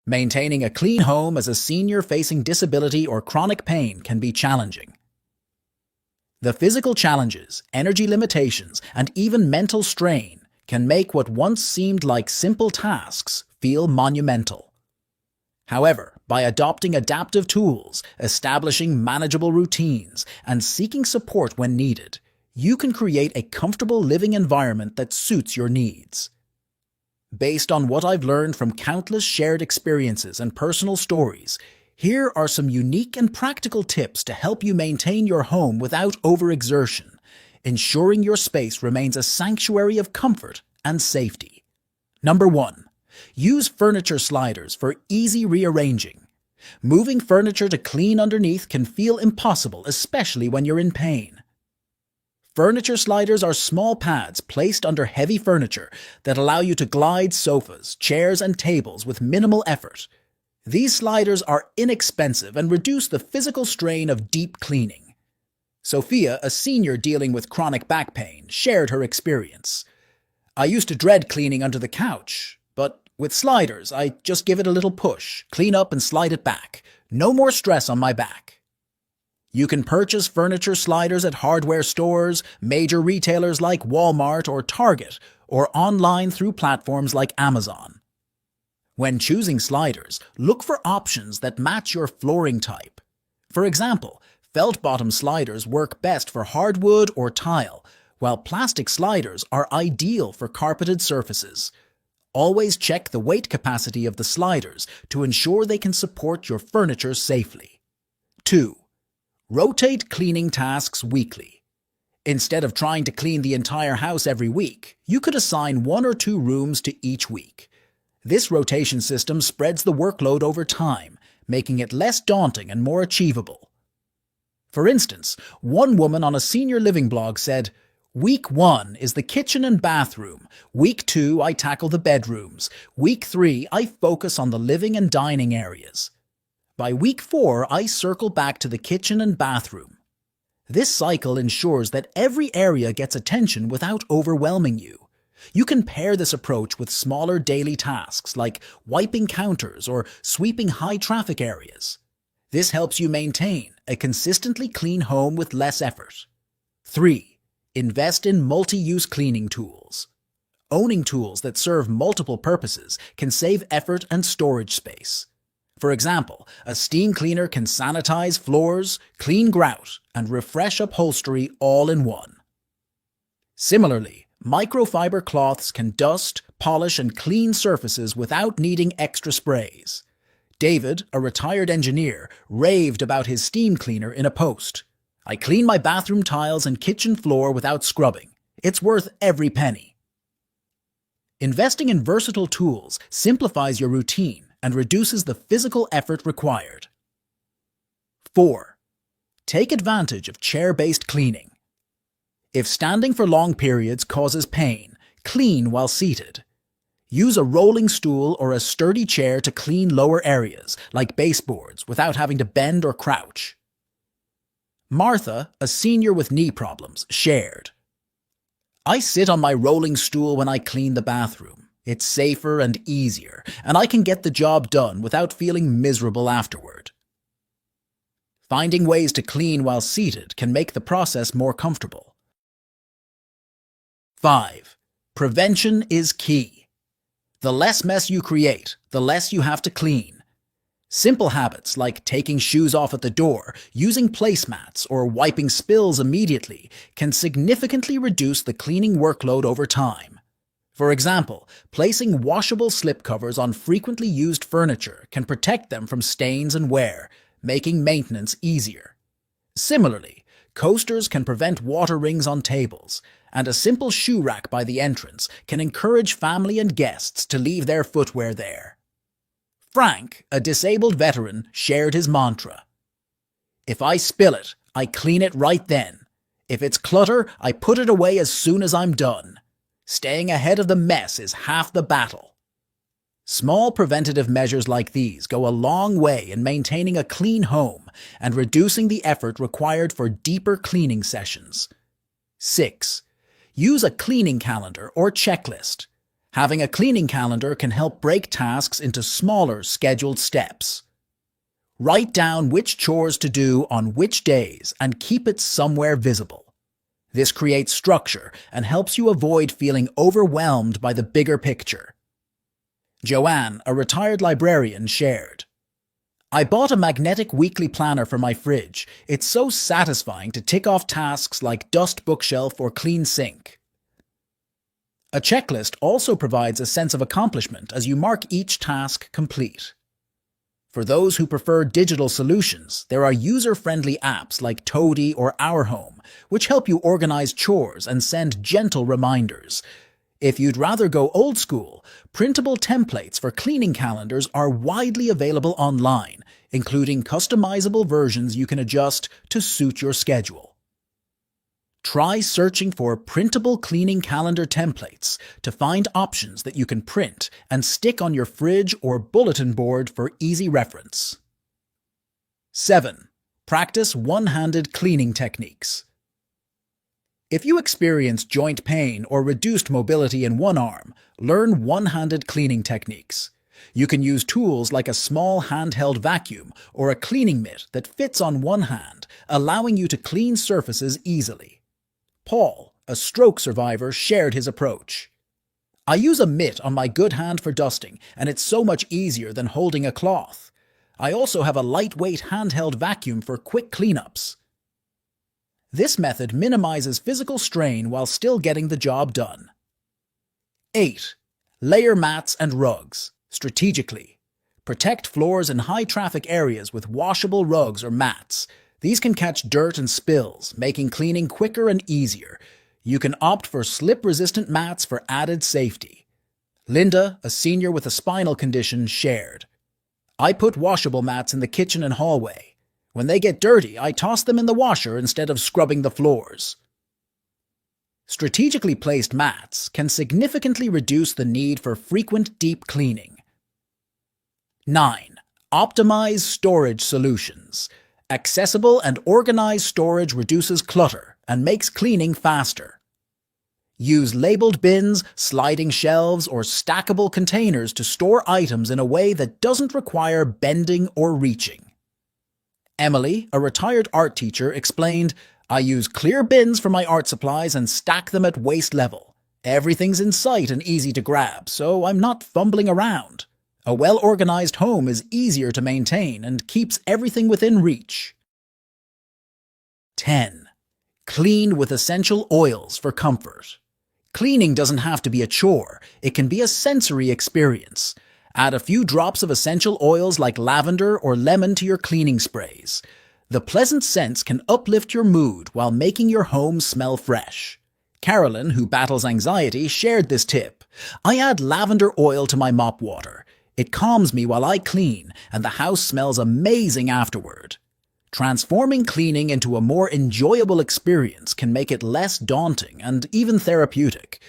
Maintaining a clean home as a senior facing disability or chronic pain can be challenging. The physical challenges, energy limitations, and even mental strain can make what once seemed like simple tasks feel monumental. However, by adopting adaptive tools, establishing manageable routines, and seeking support when needed, you can create a comfortable living environment that suits your needs. Based on what I've learned from countless shared experiences and personal stories, here are some unique and practical tips to help you maintain your home without overexertion, ensuring your space remains a sanctuary of comfort and safety. Number 1. Use furniture sliders for easy rearranging. Moving furniture to clean underneath can feel impossible, especially when you're in pain. Furniture sliders are small pads placed under heavy furniture that allow you to glide sofas, chairs, and tables with minimal effort. These sliders are inexpensive and reduce the physical strain of deep cleaning. Sophia, a senior dealing with chronic back pain, shared her experience. "I used to dread cleaning under the couch, but with sliders, I just give it a little push, clean up and slide it back. No more stress on my back." You can purchase furniture sliders at hardware stores, major retailers like Walmart or Target, or online through platforms like Amazon. When choosing sliders, look for options that match your flooring type. For example, felt bottom sliders work best for hardwood or tile, while plastic sliders are ideal for carpeted surfaces. Always check the weight capacity of the sliders to ensure they can support your furniture safely. 2. Rotate cleaning tasks weekly. Instead of trying to clean the entire house every week, you could assign 1 or 2 rooms to each week. This rotation system spreads the workload over time, making it less daunting and more achievable. For instance, one woman on a senior living blog said, "Week 1 is the kitchen and bathroom. Week 2, I tackle the bedrooms. Week 3, I focus on the living and dining areas. By week 4, I circle back to the kitchen and bathroom." This cycle ensures that every area gets attention without overwhelming you. You can pair this approach with smaller daily tasks like wiping counters or sweeping high-traffic areas. This helps you maintain a consistently clean home with less effort. 3. Invest in multi-use cleaning tools. Owning tools that serve multiple purposes can save effort and storage space. For example, a steam cleaner can sanitize floors, clean grout, and refresh upholstery all in one. Similarly, microfiber cloths can dust, polish, and clean surfaces without needing extra sprays. David, a retired engineer, raved about his steam cleaner in a post. "I clean my bathroom tiles and kitchen floor without scrubbing. It's worth every penny." Investing in versatile tools simplifies your routine and reduces the physical effort required. 4. Take advantage of chair-based cleaning. If standing for long periods causes pain, clean while seated. Use a rolling stool or a sturdy chair to clean lower areas, like baseboards, without having to bend or crouch. Martha, a senior with knee problems, shared, "I sit on my rolling stool when I clean the bathroom. It's safer and easier, and I can get the job done without feeling miserable afterward." Finding ways to clean while seated can make the process more comfortable. 5. Prevention is key. The less mess you create, the less you have to clean. Simple habits like taking shoes off at the door, using placemats, or wiping spills immediately can significantly reduce the cleaning workload over time. For example, placing washable slipcovers on frequently used furniture can protect them from stains and wear, making maintenance easier. Similarly, coasters can prevent water rings on tables, and a simple shoe rack by the entrance can encourage family and guests to leave their footwear there. Frank, a disabled veteran, shared his mantra. "If I spill it, I clean it right then. If it's clutter, I put it away as soon as I'm done. Staying ahead of the mess is half the battle." Small preventative measures like these go a long way in maintaining a clean home and reducing the effort required for deeper cleaning sessions. 6. Use a cleaning calendar or checklist. Having a cleaning calendar can help break tasks into smaller, scheduled steps. Write down which chores to do on which days and keep it somewhere visible. This creates structure and helps you avoid feeling overwhelmed by the bigger picture. Joanne, a retired librarian, shared, "I bought a magnetic weekly planner for my fridge. It's so satisfying to tick off tasks like dust bookshelf or clean sink." A checklist also provides a sense of accomplishment as you mark each task complete. For those who prefer digital solutions, there are user-friendly apps like Toady or Our Home, which help you organize chores and send gentle reminders. If you'd rather go old school, printable templates for cleaning calendars are widely available online, including customizable versions you can adjust to suit your schedule. Try searching for printable cleaning calendar templates to find options that you can print and stick on your fridge or bulletin board for easy reference. 7. Practice one-handed cleaning techniques. If you experience joint pain or reduced mobility in one arm, learn one-handed cleaning techniques. You can use tools like a small handheld vacuum or a cleaning mitt that fits on one hand, allowing you to clean surfaces easily. Paul, a stroke survivor, shared his approach. "I use a mitt on my good hand for dusting, and it's so much easier than holding a cloth. I also have a lightweight handheld vacuum for quick cleanups." This method minimizes physical strain while still getting the job done. 8. Layer mats and rugs strategically. Protect floors in high-traffic areas with washable rugs or mats. These can catch dirt and spills, making cleaning quicker and easier. You can opt for slip-resistant mats for added safety. Linda, a senior with a spinal condition, shared, "I put washable mats in the kitchen and hallway. When they get dirty, I toss them in the washer instead of scrubbing the floors." Strategically placed mats can significantly reduce the need for frequent deep cleaning. 9. Optimize storage solutions. Accessible and organized storage reduces clutter and makes cleaning faster. Use labeled bins, sliding shelves, or stackable containers to store items in a way that doesn't require bending or reaching. Emily, a retired art teacher, explained, "I use clear bins for my art supplies and stack them at waist level. Everything's in sight and easy to grab, so I'm not fumbling around. A well-organized home is easier to maintain and keeps everything within reach." 10. Clean with essential oils for comfort. Cleaning doesn't have to be a chore. It can be a sensory experience. Add a few drops of essential oils like lavender or lemon to your cleaning sprays. The pleasant scents can uplift your mood while making your home smell fresh. Carolyn, who battles anxiety, shared this tip. "I add lavender oil to my mop water. It calms me while I clean, and the house smells amazing afterward." Transforming cleaning into a more enjoyable experience can make it less daunting and even therapeutic.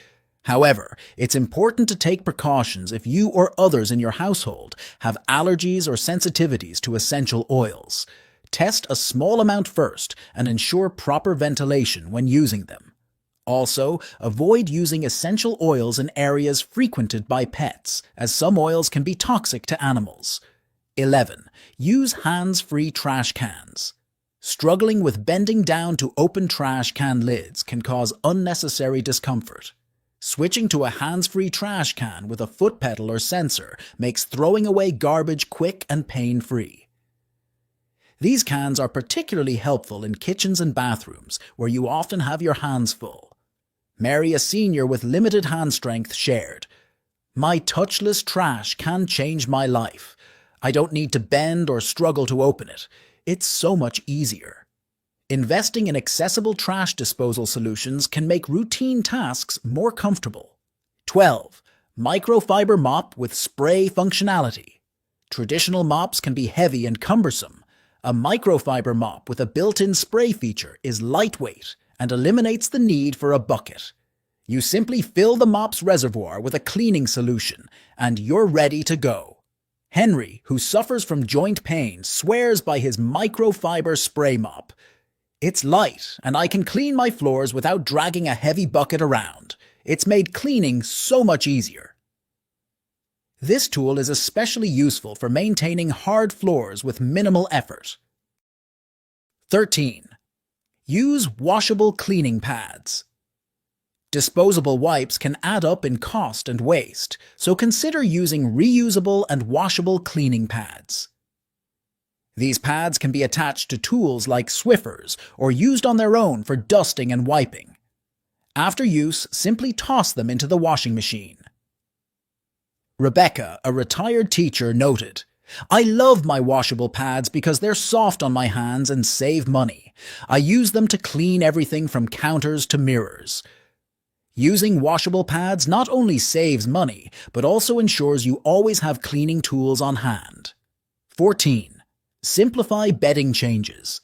However, it's important to take precautions if you or others in your household have allergies or sensitivities to essential oils. Test a small amount first and ensure proper ventilation when using them. Also, avoid using essential oils in areas frequented by pets, as some oils can be toxic to animals. 11. Use hands-free trash cans. Struggling with bending down to open trash can lids can cause unnecessary discomfort. Switching to a hands-free trash can with a foot pedal or sensor makes throwing away garbage quick and pain-free. These cans are particularly helpful in kitchens and bathrooms, where you often have your hands full. Mary, a senior with limited hand strength, shared, "My touchless trash can change my life. I don't need to bend or struggle to open it. It's so much easier." Investing in accessible trash disposal solutions can make routine tasks more comfortable. 12. Microfiber mop with spray functionality. Traditional mops can be heavy and cumbersome. A microfiber mop with a built-in spray feature is lightweight and eliminates the need for a bucket. You simply fill the mop's reservoir with a cleaning solution, and you're ready to go. Henry, who suffers from joint pain, swears by his microfiber spray mop. "It's light, and I can clean my floors without dragging a heavy bucket around. It's made cleaning so much easier." This tool is especially useful for maintaining hard floors with minimal effort. 13. Use washable cleaning pads. Disposable wipes can add up in cost and waste, so consider using reusable and washable cleaning pads. These pads can be attached to tools like Swiffers or used on their own for dusting and wiping. After use, simply toss them into the washing machine. Rebecca, a retired teacher, noted, "I love my washable pads because they're soft on my hands and save money. I use them to clean everything from counters to mirrors." Using washable pads not only saves money, but also ensures you always have cleaning tools on hand. 14. Simplify bedding changes.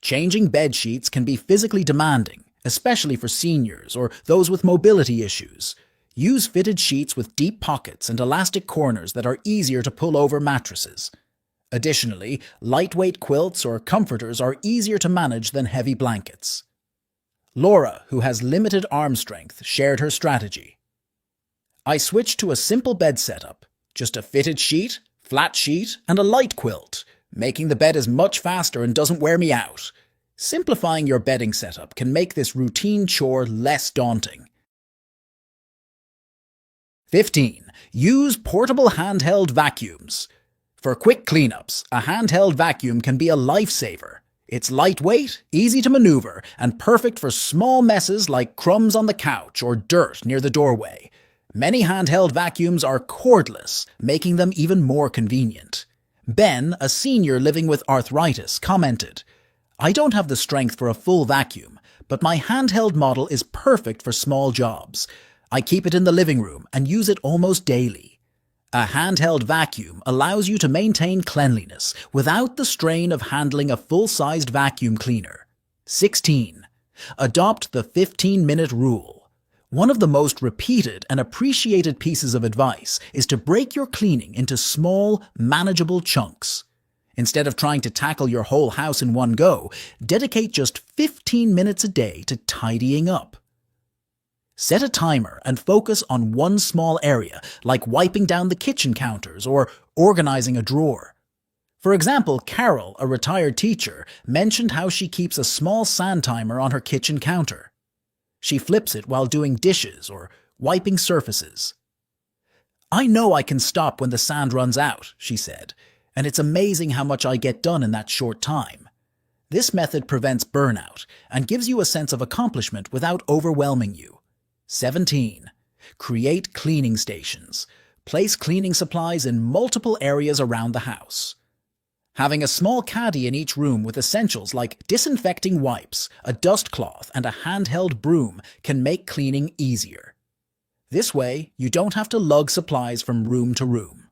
Changing bed sheets can be physically demanding, especially for seniors or those with mobility issues. Use fitted sheets with deep pockets and elastic corners that are easier to pull over mattresses. Additionally, lightweight quilts or comforters are easier to manage than heavy blankets. Laura, who has limited arm strength, shared her strategy. "I switched to a simple bed setup, just a fitted sheet, flat sheet, and a light quilt. Making the bed is much faster and doesn't wear me out." Simplifying your bedding setup can make this routine chore less daunting. 15. Use portable handheld vacuums. For quick cleanups, a handheld vacuum can be a lifesaver. It's lightweight, easy to maneuver, and perfect for small messes like crumbs on the couch or dirt near the doorway. Many handheld vacuums are cordless, making them even more convenient. Ben, a senior living with arthritis, commented, "I don't have the strength for a full vacuum, but my handheld model is perfect for small jobs. I keep it in the living room and use it almost daily." A handheld vacuum allows you to maintain cleanliness without the strain of handling a full-sized vacuum cleaner. 16. Adopt the 15-minute rule. One of the most repeated and appreciated pieces of advice is to break your cleaning into small, manageable chunks. Instead of trying to tackle your whole house in one go, dedicate just 15 minutes a day to tidying up. Set a timer and focus on one small area, like wiping down the kitchen counters or organizing a drawer. For example, Carol, a retired teacher, mentioned how she keeps a small sand timer on her kitchen counter. She flips it while doing dishes or wiping surfaces. "I know I can stop when the sand runs out," she said, "and it's amazing how much I get done in that short time." This method prevents burnout and gives you a sense of accomplishment without overwhelming you. 17. Create cleaning stations. Place cleaning supplies in multiple areas around the house. Having a small caddy in each room with essentials like disinfecting wipes, a dust cloth, and a handheld broom can make cleaning easier. This way, you don't have to lug supplies from room to room.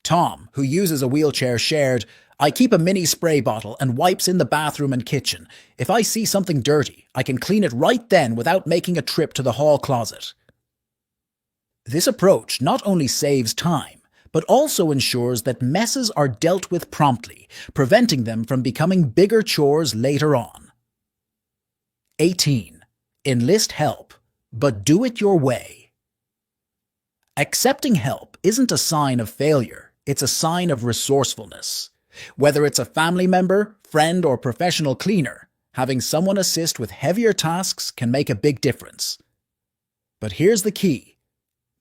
Tom, who uses a wheelchair, shared, "I keep a mini spray bottle and wipes in the bathroom and kitchen. If I see something dirty, I can clean it right then without making a trip to the hall closet." This approach not only saves time, but also ensures that messes are dealt with promptly, preventing them from becoming bigger chores later on. 18. Enlist help, but do it your way. Accepting help isn't a sign of failure, it's a sign of resourcefulness. Whether it's a family member, friend, or professional cleaner, having someone assist with heavier tasks can make a big difference. But here's the key.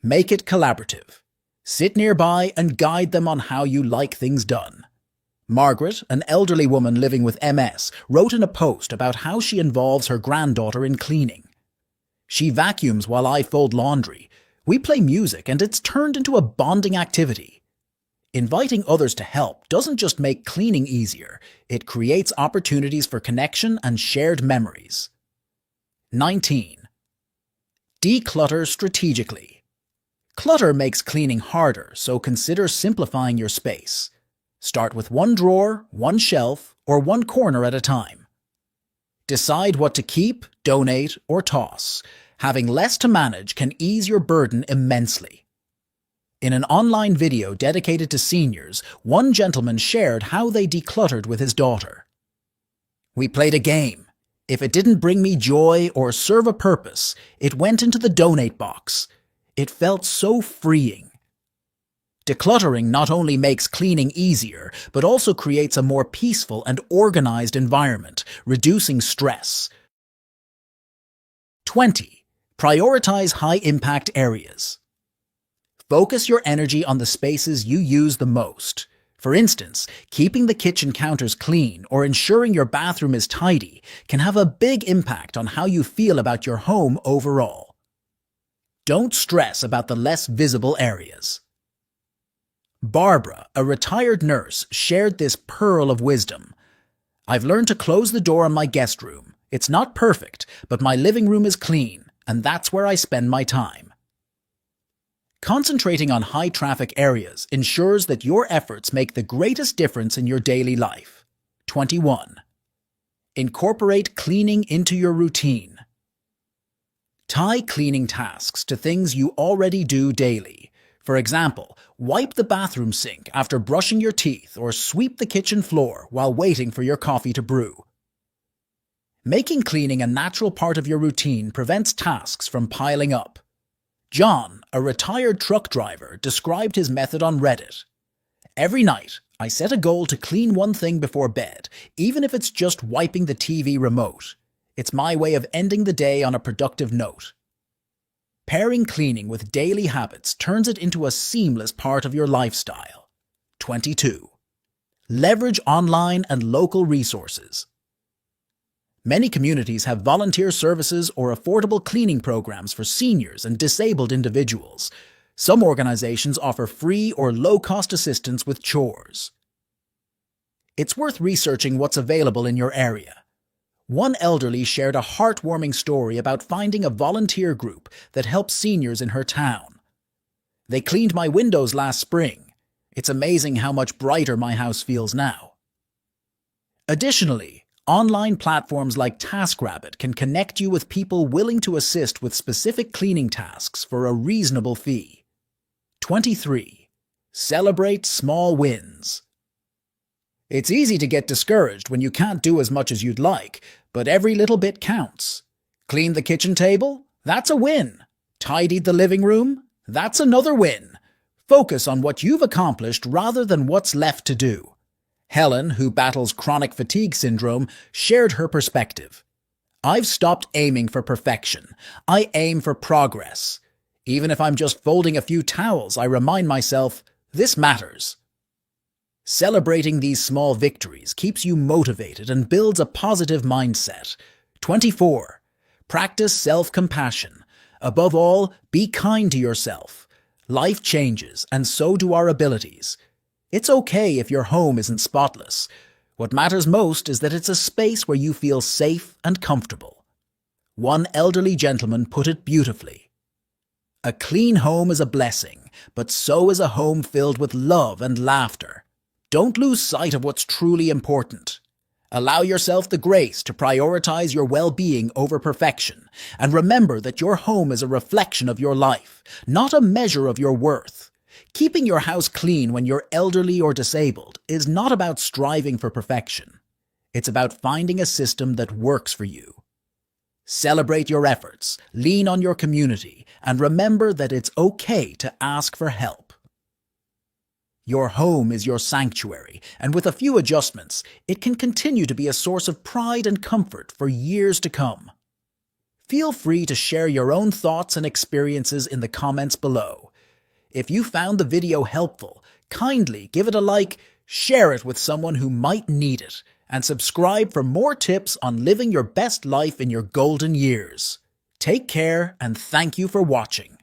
Make it collaborative. Sit nearby and guide them on how you like things done. Margaret, an elderly woman living with MS, wrote in a post about how she involves her granddaughter in cleaning. "She vacuums while I fold laundry. We play music and it's turned into a bonding activity." Inviting others to help doesn't just make cleaning easier, it creates opportunities for connection and shared memories. 19. Declutter strategically. Clutter makes cleaning harder, so consider simplifying your space. Start with one drawer, one shelf, or one corner at a time. Decide what to keep, donate, or toss. Having less to manage can ease your burden immensely. In an online video dedicated to seniors, one gentleman shared how they decluttered with his daughter. "We played a game. If it didn't bring me joy or serve a purpose, it went into the donate box. It felt so freeing. Decluttering not only makes cleaning easier, but also creates a more peaceful and organized environment, reducing stress. 20. Prioritize high-impact areas. Focus your energy on the spaces you use the most. For instance, keeping the kitchen counters clean or ensuring your bathroom is tidy can have a big impact on how you feel about your home overall. Don't stress about the less visible areas. Barbara, a retired nurse, shared this pearl of wisdom. I've learned to close the door on my guest room. It's not perfect, but my living room is clean, and that's where I spend my time. Concentrating on high-traffic areas ensures that your efforts make the greatest difference in your daily life. 21. Incorporate cleaning into your routine. Tie cleaning tasks to things you already do daily. For example, wipe the bathroom sink after brushing your teeth or sweep the kitchen floor while waiting for your coffee to brew. Making cleaning a natural part of your routine prevents tasks from piling up. John, a retired truck driver, described his method on Reddit. Every night, I set a goal to clean one thing before bed, even if it's just wiping the TV remote. It's my way of ending the day on a productive note. Pairing cleaning with daily habits turns it into a seamless part of your lifestyle. 22. Leverage online and local resources. Many communities have volunteer services or affordable cleaning programs for seniors and disabled individuals. Some organizations offer free or low-cost assistance with chores. It's worth researching what's available in your area. One elderly shared a heartwarming story about finding a volunteer group that helps seniors in her town. They cleaned my windows last spring. It's amazing how much brighter my house feels now. Additionally, online platforms like TaskRabbit can connect you with people willing to assist with specific cleaning tasks for a reasonable fee. 23. Celebrate small wins. It's easy to get discouraged when you can't do as much as you'd like, but every little bit counts. Cleaned the kitchen table? That's a win. Tidied the living room? That's another win. Focus on what you've accomplished rather than what's left to do. Helen, who battles chronic fatigue syndrome, shared her perspective. I've stopped aiming for perfection. I aim for progress. Even if I'm just folding a few towels, I remind myself, this matters. Celebrating these small victories keeps you motivated and builds a positive mindset. 24. Practice self-compassion. Above all, be kind to yourself. Life changes, and so do our abilities. It's okay if your home isn't spotless. What matters most is that it's a space where you feel safe and comfortable. One elderly gentleman put it beautifully. A clean home is a blessing, but so is a home filled with love and laughter. Don't lose sight of what's truly important. Allow yourself the grace to prioritize your well-being over perfection, and remember that your home is a reflection of your life, not a measure of your worth. Keeping your house clean when you're elderly or disabled is not about striving for perfection. It's about finding a system that works for you. Celebrate your efforts, lean on your community, and remember that it's okay to ask for help. Your home is your sanctuary, and with a few adjustments, it can continue to be a source of pride and comfort for years to come. Feel free to share your own thoughts and experiences in the comments below. If you found the video helpful, kindly give it a like, share it with someone who might need it, and subscribe for more tips on living your best life in your golden years. Take care, and thank you for watching.